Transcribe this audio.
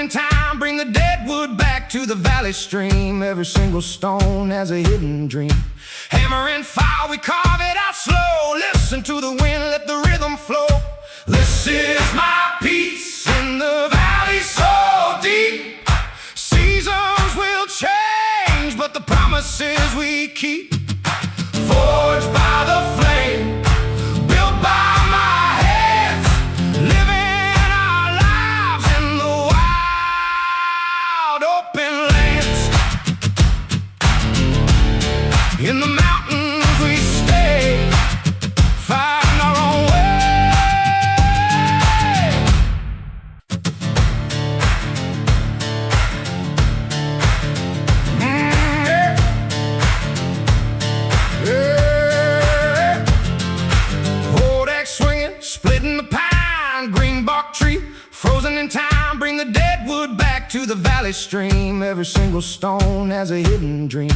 in time, bring the dead wood back to the valley stream. Every single stone has a hidden dream. Hammer and file, we carve it out slow. Listen to the wind, let the rhythm flow. This is my peace in the valley so deep. Seasons will change, but the promises we keep. Forged by the flame, built by my hands, living our lives in the wild open lands. In the mountains we stay, fighting our own way. Yeah. Yeah. Old axe swinging, splitting the pine, green bark tree, frozen in time. Bring the dead wood back to the valley stream. Every single stone has a hidden dream.